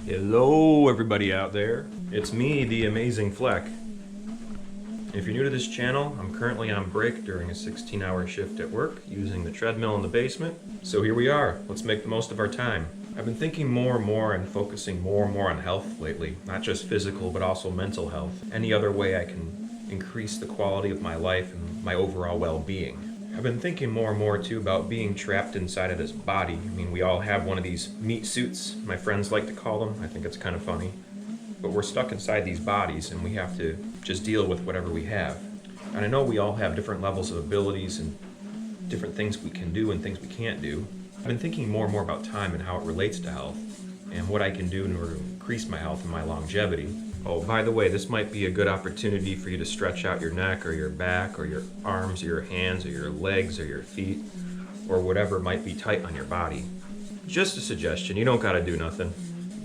Hello everybody out there, it's me, the amazing Flec. If you're new to this channel, I'm currently on break during a 16-hour shift at work using the treadmill in the basement. So here we are, let's make the most of our time. I've been thinking more and more and focusing more and more on health lately, not just physical but also mental health. Any other way I can increase the quality of my life and my overall well-being. I've been thinking more and more too about being trapped inside of this body. I mean, we all have one of these meat suits, my friends like to call them. I think it's kind of funny. But we're stuck inside these bodies and we have to just deal with whatever we have. And I know we all have different levels of abilities and different things we can do and things we can't do. I've been thinking more and more about time and how it relates to health and what I can do in order to increase my health and my longevity. Oh, by the way, this might be a good opportunity for you to stretch out your neck or your back or your arms or your hands or your legs or your feet or whatever might be tight on your body. Just a suggestion, you don't gotta do nothing.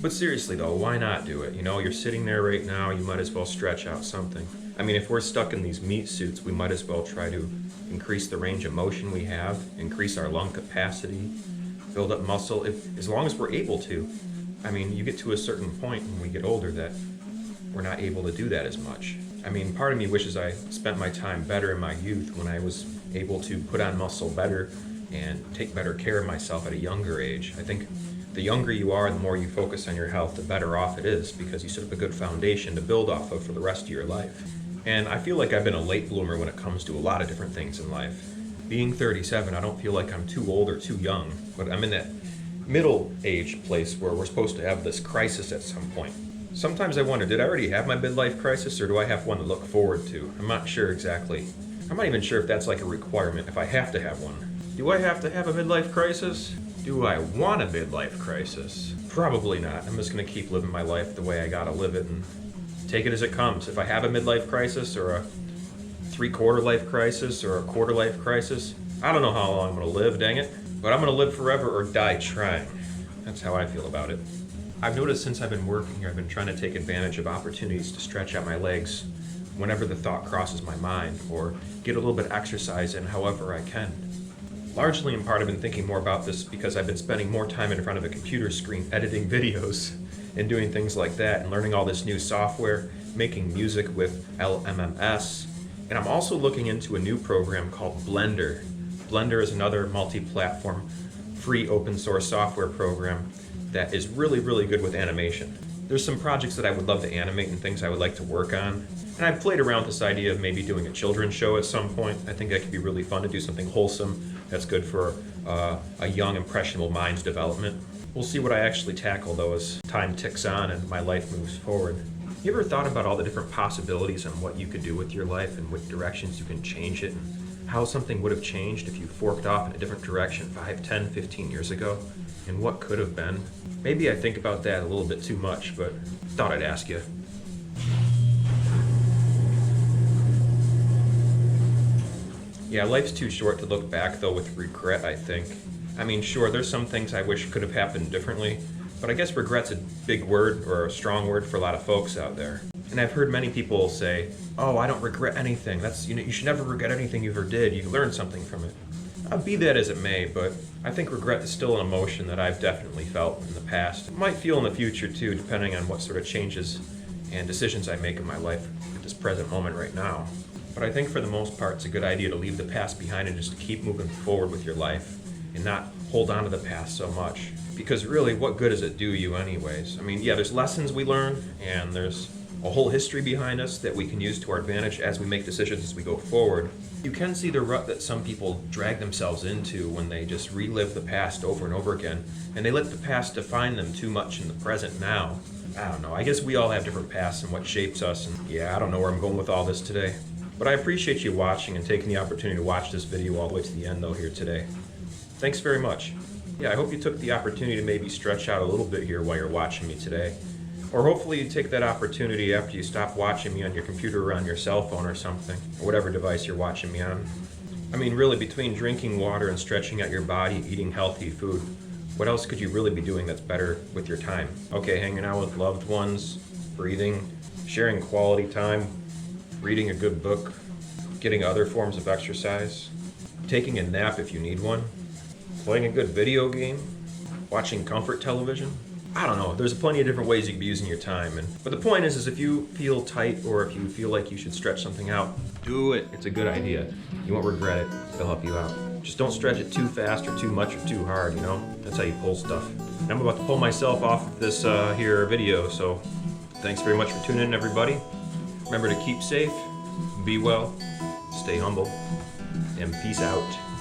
But seriously though, why not do it? You know, you're sitting there right now, you might as well stretch out something. I mean, if we're stuck in these meat suits, we might as well try to increase the range of motion we have, increase our lung capacity, build up muscle, as long as we're able to. I mean, you get to a certain point when we get older that we're not able to do that as much. I mean, part of me wishes I spent my time better in my youth when I was able to put on muscle better and take better care of myself at a younger age. I think the younger you are, the more you focus on your health, the better off it is because you set up a good foundation to build off of for the rest of your life. And I feel like I've been a late bloomer when it comes to a lot of different things in life. Being 37, I don't feel like I'm too old or too young, but I'm in that middle age place where we're supposed to have this crisis at some point. Sometimes I wonder, did I already have my midlife crisis or do I have one to look forward to? I'm not sure exactly. I'm not even sure if that's like a requirement, if I have to have one. Do I have to have a midlife crisis? Do I want a midlife crisis? Probably not. I'm just gonna keep living my life the way I gotta live it and take it as it comes. If I have a midlife crisis or a three-quarter life crisis or a quarter life crisis, I don't know how long I'm gonna live, dang it. But I'm gonna live forever or die trying. That's how I feel about it. I've noticed since I've been working here, I've been trying to take advantage of opportunities to stretch out my legs whenever the thought crosses my mind, or get a little bit of exercise in however I can. Largely in part, I've been thinking more about this because I've been spending more time in front of a computer screen editing videos and doing things like that and learning all this new software, making music with LMMS. And I'm also looking into a new program called Blender. Blender is another multi-platform, free open source software program that is really, really good with animation. There's some projects that I would love to animate and things I would like to work on. And I've played around with this idea of maybe doing a children's show at some point. I think that could be really fun to do something wholesome that's good for a young, impressionable mind's development. We'll see what I actually tackle though as time ticks on and my life moves forward. You ever thought about all the different possibilities and what you could do with your life and what directions you can change it and how something would have changed if you forked off in a different direction 5, 10, 15 years ago? And what could have been? Maybe I think about that a little bit too much, but thought I'd ask you. Yeah, life's too short to look back though with regret, I think. I mean, sure, there's some things I wish could have happened differently, but I guess regret's a big word or a strong word for a lot of folks out there. And I've heard many people say, oh, I don't regret anything. That's, you should never regret anything you ever did. You learned something from it. Be that as it may, but I think regret is still an emotion that I've definitely felt in the past. Might feel in the future too, depending on what sort of changes and decisions I make in my life at this present moment right now. But I think for the most part, it's a good idea to leave the past behind and just to keep moving forward with your life and not hold on to the past so much. Because really, what good does it do you anyways? I mean, yeah, there's lessons we learn and there's a whole history behind us that we can use to our advantage as we make decisions as we go forward. You can see the rut that some people drag themselves into when they just relive the past over and over again, and they let the past define them too much in the present now. I don't know, I guess we all have different pasts and what shapes us, and yeah, I don't know where I'm going with all this today. But I appreciate you watching and taking the opportunity to watch this video all the way to the end though here today. Thanks very much. Yeah, I hope you took the opportunity to maybe stretch out a little bit here while you're watching me today. Or hopefully you take that opportunity after you stop watching me on your computer or on your cell phone or something, or whatever device you're watching me on. I mean, really, between drinking water and stretching out your body, eating healthy food, what else could you really be doing that's better with your time? Okay, hanging out with loved ones, breathing, sharing quality time, reading a good book, getting other forms of exercise, taking a nap if you need one, playing a good video game, watching comfort television. I don't know, there's plenty of different ways you can be using your time. But the point is if you feel tight or if you feel like you should stretch something out, do it. It's a good idea. You won't regret it. It'll help you out. Just don't stretch it too fast or too much or too hard, you know? That's how you pull stuff. And I'm about to pull myself off of this here video, so thanks very much for tuning in, everybody. Remember to keep safe, be well, stay humble, and peace out.